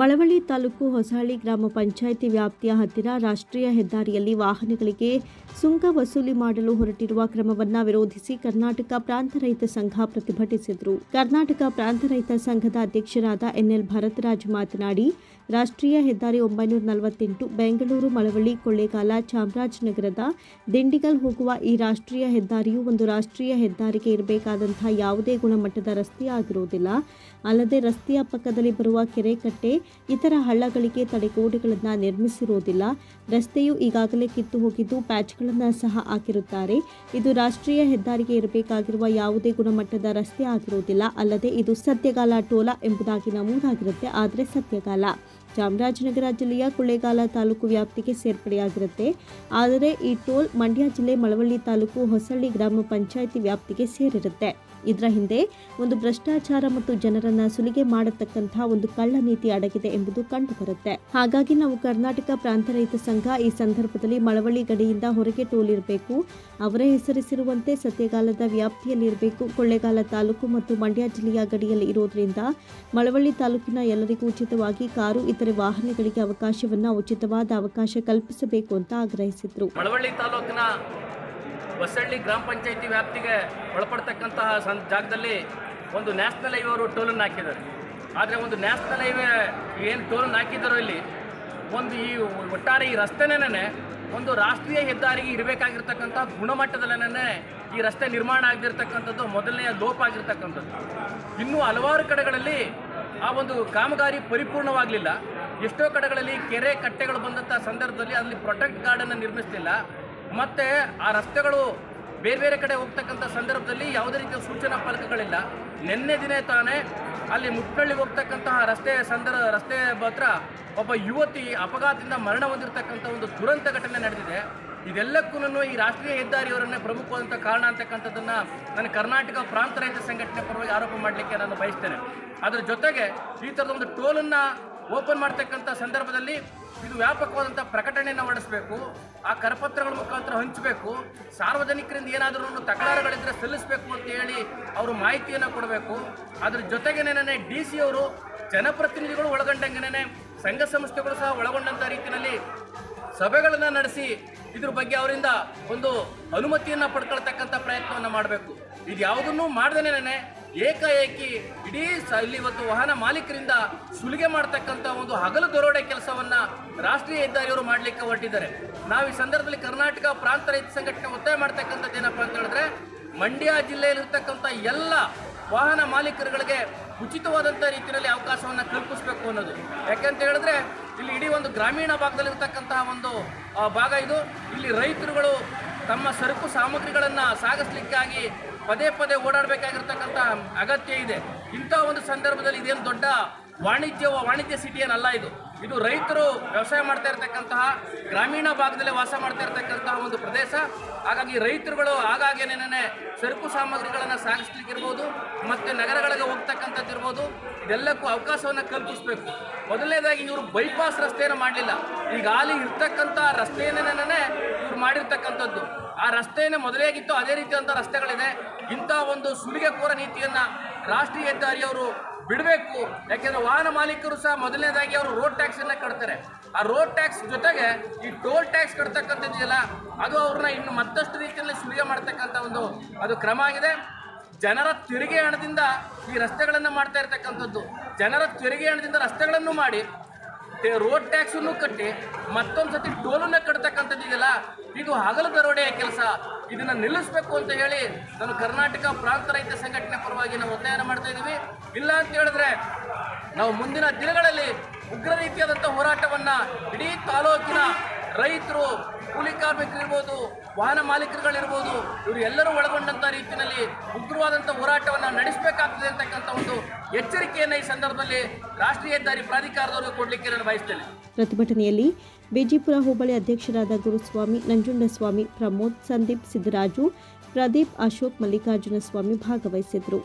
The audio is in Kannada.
ಮಳವಳ್ಳಿ ತಾಲೂಕು ಹೊಸಹಳ್ಳಿ ಗ್ರಾಮ ಪಂಚಾಯಿತಿ ವ್ಯಾಪ್ತಿಯ ಹತ್ತಿರ ರಾಷ್ಟ್ರೀಯ ಹೆದ್ದಾರಿಯಲ್ಲಿ ವಾಹನಗಳಿಗೆ ಸುಂಕ ವಸೂಲಿ ಮಾಡಲು ಹೊರಟಿರುವ ಕ್ರಮವನ್ನು ವಿರೋಧಿಸಿ ಕರ್ನಾಟಕ ಪ್ರಾಂತ ರೈತ ಸಂಘ ಪ್ರತಿಭಟಿಸಿದರು. ಕರ್ನಾಟಕ ಪ್ರಾಂತ ರೈತ ಸಂಘದ ಅಧ್ಯಕ್ಷರಾದ ಎನ್ಎಲ್ ಭರತರಾಜ್ ಮಾತನಾಡಿ, ರಾಷ್ಟ್ರೀಯ ಹೆದ್ದಾರಿ 948 ಬೆಂಗಳೂರು ಮಳವಳ್ಳಿ ಕೊಳ್ಳೇಗಾಲ ಚಾಮರಾಜನಗರದ ದಿಂಡಿಗಲ್ ಹೋಗುವ ಈ ರಾಷ್ಟ್ರೀಯ ಹೆದ್ದಾರಿಯು ಒಂದು ರಾಷ್ಟ್ರೀಯ ಹೆದ್ದಾರಿಗೆ ಇರಬೇಕಾದಂತಹ ಯಾವುದೇ ಗುಣಮಟ್ಟದ ರಸ್ತೆಯಾಗಿರುವುದಿಲ್ಲ. ಅಲ್ಲದೆ ರಸ್ತೆಯ ಪಕ್ಕದಲ್ಲಿ ಬರುವ ಕೆರೆ ಕಟ್ಟೆ ಇತರ ಹಳ್ಳಗಳಿಗೆ ತಡೆಗೋಡೆಗಳನ್ನು ನಿರ್ಮಿಸಿರುವುದಿಲ್ಲ. ರಸ್ತೆಯು ಈಗಾಗಲೇ ಕಿತ್ತು ಹೋಗಿದ್ದು ಪ್ಯಾಚ್ಗಳನ್ನು ಸಹ ಹಾಕಿರುತ್ತಾರೆ. ಇದು ರಾಷ್ಟ್ರೀಯ ಹೆದ್ದಾರಿಗೆ ಇರಬೇಕಾಗಿರುವ ಯಾವುದೇ ಗುಣಮಟ್ಟದ ರಸ್ತೆ ಆಗಿರುವುದಿಲ್ಲ. ಅಲ್ಲದೆ ಇದು ಸತ್ಯಗಾಲ ಟೋಲ ಎಂಬುದಾಗಿ ನಮೂದಾಗಿರುತ್ತೆ, ಆದರೆ ಸತ್ಯಗಾಲ ಚಾಮರಾಜನಗರ ಜಿಲ್ಲೆಯ ಕೊಳ್ಳೇಗಾಲ ತಾಲೂಕು ವ್ಯಾಪ್ತಿಗೆ ಸೇರ್ಪಡೆಯಾಗಿರುತ್ತೆ. ಆದರೆ ಈ ಟೋಲ್ ಮಂಡ್ಯ ಜಿಲ್ಲೆ ಮಳವಳ್ಳಿ ತಾಲೂಕು ಹೊಸಹಳ್ಳಿ ಗ್ರಾಮ ಪಂಚಾಯಿತಿ ವ್ಯಾಪ್ತಿಗೆ ಸೇರಿರುತ್ತೆ. ಇದರ ಹಿಂದೆ ಒಂದು ಭ್ರಷ್ಟಾಚಾರ ಮತ್ತು ಜನರನ್ನ ಸುಲಿಗೆ ಮಾಡತಕ್ಕಂತಹ ಒಂದು ಕಳ್ಳ ನೀತಿ ಅಡಗಿದೆ ಎಂಬುದು ಕಂಡುಬರುತ್ತೆ. ಹಾಗಾಗಿ ನಾವು ಕರ್ನಾಟಕ ಪ್ರಾಂತ ರೈತ ಸಂಘ ಈ ಸಂದರ್ಭದಲ್ಲಿ ಮಳವಳ್ಳಿ ಗಡಿಯಿಂದ ಹೊರಗೆ ಟೋಲ್ ಇರಬೇಕು, ಅವರೇ ಹೆಸರಿಸಿರುವಂತೆ ಸತ್ಯಗಾಲದ ವ್ಯಾಪ್ತಿಯಲ್ಲಿ ಇರಬೇಕು. ಕೊಳ್ಳೇಗಾಲ ತಾಲೂಕು ಮತ್ತು ಮಂಡ್ಯ ಜಿಲ್ಲೆಯ ಗಡಿಯಲ್ಲಿ ಇರೋದ್ರಿಂದ ಮಳವಳ್ಳಿ ತಾಲೂಕಿನ ಎಲ್ಲರಿಗೂ ಉಚಿತವಾಗಿ ಕಾರು ಇತರೆ ವಾಹನಗಳಿಗೆ ಉಚಿತವಾದ ಅವಕಾಶ ಕಲ್ಪಿಸಬೇಕು ಅಂತ ಆಗ್ರಹಿಸಿದ್ರು. ಮಳವಳ್ಳಿ ತಾಲೂಕಿನ ಹೊಸಹಳ್ಳಿ ಗ್ರಾಮ ಪಂಚಾಯಿತಿ ವ್ಯಾಪ್ತಿಗೆ ಒಳಪಡ್ತಕ್ಕಂತಹ ಜಾಗದಲ್ಲಿ ಒಂದು ನ್ಯಾಷನಲ್ ಹೈವೇ ಅವರು ಟೋಲನ್ನು ಹಾಕಿದ್ದಾರೆ. ಆದರೆ ಒಂದು ನ್ಯಾಷನಲ್ ಹೈವೇ ಏನು ಟೋಲನ್ನು ಹಾಕಿದ್ದಾರೋ ಇಲ್ಲಿ ಒಂದು ಈ ಒಟ್ಟಾರೆ ಈ ರಸ್ತೆನೇ ಒಂದು ರಾಷ್ಟ್ರೀಯ ಹೆದ್ದಾರಿಗೆ ಇರಬೇಕಾಗಿರ್ತಕ್ಕಂಥ ಗುಣಮಟ್ಟದಲ್ಲೇ ಈ ರಸ್ತೆ ನಿರ್ಮಾಣ ಆಗಿರ್ತಕ್ಕಂಥದ್ದು ಮೊದಲನೆಯ ಲೋಪ ಆಗಿರ್ತಕ್ಕಂಥದ್ದು. ಇನ್ನೂ ಹಲವಾರು ಕಡೆಗಳಲ್ಲಿ ಆ ಒಂದು ಕಾಮಗಾರಿ ಪರಿಪೂರ್ಣವಾಗಲಿಲ್ಲ. ಎಷ್ಟೋ ಕಡೆಗಳಲ್ಲಿ ಕೆರೆ ಕಟ್ಟೆಗಳು ಬಂದಂಥ ಸಂದರ್ಭದಲ್ಲಿ ಅಲ್ಲಿ ಪ್ರೊಟೆಕ್ಟ್ ಗಾರ್ಡನ್ನು ನಿರ್ಮಿಸಲಿಲ್ಲ. ಮತ್ತು ಆ ರಸ್ತೆಗಳು ಬೇರೆ ಬೇರೆ ಕಡೆ ಹೋಗ್ತಕ್ಕಂಥ ಸಂದರ್ಭದಲ್ಲಿ ಯಾವುದೇ ರೀತಿಯ ಸೂಚನಾ ಫಲಕಗಳಿಲ್ಲ. ನಿನ್ನೆ ದಿನೇ ತಾನೇ ಅಲ್ಲಿ ಮುಟ್ನಳ್ಳಿಗೆ ಹೋಗ್ತಕ್ಕಂತಹ ರಸ್ತೆ ಹತ್ರ ಒಬ್ಬ ಯುವತಿ ಅಪಘಾತದಿಂದ ಮರಣ ಹೊಂದಿರತಕ್ಕಂಥ ಒಂದು ದುರಂತ ಘಟನೆ ನಡೆದಿದೆ. ಇದೆಲ್ಲಕ್ಕೂ ಈ ರಾಷ್ಟ್ರೀಯ ಹೆದ್ದಾರಿಯವರನ್ನೇ ಪ್ರಮುಖವಾದಂಥ ಕಾರಣ ಅಂತಕ್ಕಂಥದ್ದನ್ನು ನಾನು ಕರ್ನಾಟಕ ಪ್ರಾಂತ ರೈತ ಸಂಘಟನೆ ಪರವಾಗಿ ಆರೋಪ ಮಾಡಲಿಕ್ಕೆ ನಾನು ಬಯಸ್ತೇನೆ. ಅದರ ಜೊತೆಗೆ ಈ ಥರದ ಒಂದು ಟೋಲನ್ನು ಓಪನ್ ಮಾಡ್ತಕ್ಕಂಥ ಸಂದರ್ಭದಲ್ಲಿ ಇದು ವ್ಯಾಪಕವಾದಂಥ ಪ್ರಕಟಣೆಯನ್ನು ಹೊರಡಿಸಬೇಕು, ಆ ಕರಪತ್ರಗಳ ಮುಖಾಂತರ ಹಂಚಬೇಕು, ಸಾರ್ವಜನಿಕರಿಂದ ಏನಾದರೂ ತಕರಾರುಗಳಿದ್ದರೆ ಸಲ್ಲಿಸಬೇಕು ಅಂತ ಹೇಳಿ ಅವರು ಮಾಹಿತಿಯನ್ನು ಕೊಡಬೇಕು. ಅದ್ರ ಜೊತೆಗೇನೆ DC ಅವರು ಜನಪ್ರತಿನಿಧಿಗಳು ಒಳಗೊಂಡಂಗೆನೇ ಸಂಘ ಸಂಸ್ಥೆಗಳು ಸಹ ಒಳಗೊಂಡಂಥ ರೀತಿಯಲ್ಲಿ ಸಭೆಗಳನ್ನು ನಡೆಸಿ ಇದ್ರ ಬಗ್ಗೆ ಅವರಿಂದ ಒಂದು ಅನುಮತಿಯನ್ನು ಪಡ್ಕೊಳ್ತಕ್ಕಂಥ ಪ್ರಯತ್ನವನ್ನು ಮಾಡಬೇಕು. ಇದು ಯಾವುದನ್ನು ಮಾಡ್ದೇನೆ ಏಕಾಏಕಿ ಇಡೀ ಇಲ್ಲಿ ಇವತ್ತು ವಾಹನ ಮಾಲೀಕರಿಂದ ಸುಲಿಗೆ ಮಾಡ್ತಕ್ಕಂಥ ಒಂದು ಹಗಲು ದರೋಡೆ ಕೆಲಸವನ್ನು ರಾಷ್ಟ್ರೀಯ ಹೆದ್ದಾರಿಯವರು ಮಾಡಲಿಕ್ಕೆ ಹೊರಟಿದ್ದಾರೆ. ನಾವು ಈ ಸಂದರ್ಭದಲ್ಲಿ ಕರ್ನಾಟಕ ಪ್ರಾಂತ ರೈತ ಸಂಘಟನೆ ಒತ್ತಾಯ ಮಾಡ್ತಕ್ಕಂಥದ್ದು ಏನಪ್ಪ ಅಂತ ಹೇಳಿದ್ರೆ, ಮಂಡ್ಯ ಜಿಲ್ಲೆಯಲ್ಲಿರ್ತಕ್ಕಂಥ ಎಲ್ಲ ವಾಹನ ಮಾಲೀಕರುಗಳಿಗೆ ಉಚಿತವಾದಂಥ ರೀತಿಯಲ್ಲಿ ಅವಕಾಶವನ್ನು ಕಲ್ಪಿಸಬೇಕು ಅನ್ನೋದು. ಯಾಕೆಂತ ಹೇಳಿದ್ರೆ ಇಲ್ಲಿ ಇಡೀ ಒಂದು ಗ್ರಾಮೀಣ ಭಾಗದಲ್ಲಿರ್ತಕ್ಕಂತಹ ಒಂದು ಭಾಗ ಇದು. ಇಲ್ಲಿ ರೈತರುಗಳು ತಮ್ಮ ಸರಕು ಸಾಮಗ್ರಿಗಳನ್ನು ಸಾಗಿಸ್ಲಿಕ್ಕಾಗಿ ಪದೇ ಪದೇ ಓಡಾಡಬೇಕಾಗಿರ್ತಕ್ಕಂಥ ಅಗತ್ಯ ಇದೆ. ಇಂಥ ಒಂದು ಸಂದರ್ಭದಲ್ಲಿ ಇದೇನು ದೊಡ್ಡ ವಾಣಿಜ್ಯ ಸಿಟಿ ಏನಲ್ಲ. ಇದು ರೈತರು ವ್ಯವಸಾಯ ಮಾಡ್ತಾ ಇರ್ತಕ್ಕಂತಹ ಗ್ರಾಮೀಣ ಭಾಗದಲ್ಲಿ ವಾಸ ಮಾಡ್ತಾ ಇರ್ತಕ್ಕಂತಹ ಒಂದು ಪ್ರದೇಶ. ಹಾಗಾಗಿ ರೈತರುಗಳು ಆಗಾಗೇನೇನೇ ಸರಕು ಸಾಮಗ್ರಿಗಳನ್ನು ಸಾಗಿಸ್ಲಿಕ್ಕಿರ್ಬೋದು ಮತ್ತು ನಗರಗಳಿಗೆ ಹೋಗ್ತಕ್ಕಂಥದ್ದು ಇರ್ಬೋದು, ಇದೆಲ್ಲಕ್ಕೂ ಅವಕಾಶವನ್ನು ಕಲ್ಪಿಸಬೇಕು. ಮೊದಲನೇದಾಗಿ ಇವರು ಬೈಪಾಸ್ ರಸ್ತೆಯನ್ನು ಮಾಡಲಿಲ್ಲ. ಈಗ ಅಲ್ಲಿ ಇರ್ತಕ್ಕಂಥ ರಸ್ತೆಯನ್ನೇ ಇವರು ಮಾಡಿರ್ತಕ್ಕಂಥದ್ದು. ಆ ರಸ್ತೆಯನ್ನೇ ಮೊದಲೇಗಿತ್ತು ಅದೇ ರೀತಿಯಾದಂಥ ರಸ್ತೆಗಳಿದೆ. ಇಂಥ ಒಂದು ಸುಲಿಗೆಕೋರ ನೀತಿಯನ್ನು ರಾಷ್ಟ್ರೀಯ ಹೆದ್ದಾರಿಯವರು ಬಿಡಬೇಕು. ಯಾಕೆಂದರೆ ವಾಹನ ಮಾಲೀಕರು ಸಹ ಮೊದಲನೇದಾಗಿ ಅವರು ರೋಡ್ ಟ್ಯಾಕ್ಸನ್ನು ಕಟ್ತಾರೆ. ಆ ರೋಡ್ ಟ್ಯಾಕ್ಸ್ ಜೊತೆಗೆ ಈ ಟೋಲ್ ಟ್ಯಾಕ್ಸ್ ಕಟ್ತಕ್ಕಂಥದ್ದಿದೆಯಲ್ಲ, ಅದು ಅವ್ರನ್ನ ಇನ್ನು ಮತ್ತಷ್ಟು ರೀತಿಯಲ್ಲಿ ಸುಲಿಗೆ ಮಾಡ್ತಕ್ಕಂಥ ಅದು ಕ್ರಮ ಆಗಿದೆ. ಜನರ ತೆರಿಗೆ ಹಣದಿಂದ ಈ ರಸ್ತೆಗಳನ್ನು ಮಾಡ್ತಾ ಇರ್ತಕ್ಕಂಥದ್ದು. ಜನರ ತೆರಿಗೆ ಹಣದಿಂದ ರಸ್ತೆಗಳನ್ನು ಮಾಡಿ ರೋಡ್ ಟ್ಯಾಕ್ಸನ್ನು ಕಟ್ಟಿ ಮತ್ತೊಂದು ಸತಿ ಟೋಲನ್ನು ಕಟ್ತಕ್ಕಂಥದ್ದಿದೆಯಲ್ಲ, ಇದು ಹಗಲು ದರೋಡೆಯ ಕೆಲಸ. ಇದನ್ನು ನಿಲ್ಲಿಸಬೇಕು ಅಂತ ಹೇಳಿ ನಾನು ಕರ್ನಾಟಕ ಪ್ರಾಂತ ರೈತ ಸಂಘಟನೆ ಪರವಾಗಿ ನಾವು ಒತ್ತಾಯ ಮಾಡ್ತಾ ಇದ್ದೀವಿ. ಇಲ್ಲ ಅಂತ ಹೇಳಿದ್ರೆ ನಾವು ಮುಂದಿನ ದಿನಗಳಲ್ಲಿ ಉಗ್ರ ರೀತಿಯಾದಂಥ ಹೋರಾಟವನ್ನು ಇಡೀ ತಾಲೂಕಿನ ರೈತರು, ಕೂಲಿ ಕಾರ್ಮಿಕರಿರ್ಬೋದು, ವಾಹನ ಮಾಲೀಕರುಗಳಿರ್ಬೋದು, ಇವರು ಎಲ್ಲರೂ ಒಳಗೊಂಡಂಥ ರೀತಿಯಲ್ಲಿ ಉಗ್ರವಾದಂಥ ಹೋರಾಟವನ್ನು ನಡೆಸಬೇಕಾಗ್ತದೆ ಅಂತಕ್ಕಂಥ ಒಂದು ಎಚ್ಚರಿಕೆಯನ್ನು ಈ ಸಂದರ್ಭದಲ್ಲಿ ರಾಷ್ಟ್ರೀಯ ಹೆದ್ದಾರಿ ಪ್ರಾಧಿಕಾರದವರಿಗೆ ಕೊಡಲಿಕ್ಕೆ ನಾನು ಬಯಸ್ತೇನೆ. ಪ್ರತಿಭಟನೆಯಲ್ಲಿ ಬಿಜಿಪುರ ಹೋಬಳಿ ಅಧ್ಯಕ್ಷರಾದ ಗುರುಸ್ವಾಮಿ, ನಂಜುಂಡಸ್ವಾಮಿ, ಪ್ರಮೋದ್, ಸಂದೀಪ್, ಸಿದ್ದರಾಜು, ಪ್ರದೀಪ್, ಅಶೋಕ್, ಮಲ್ಲಿಕಾರ್ಜುನ ಸ್ವಾಮಿ ಭಾಗವಹಿಸಿದರು.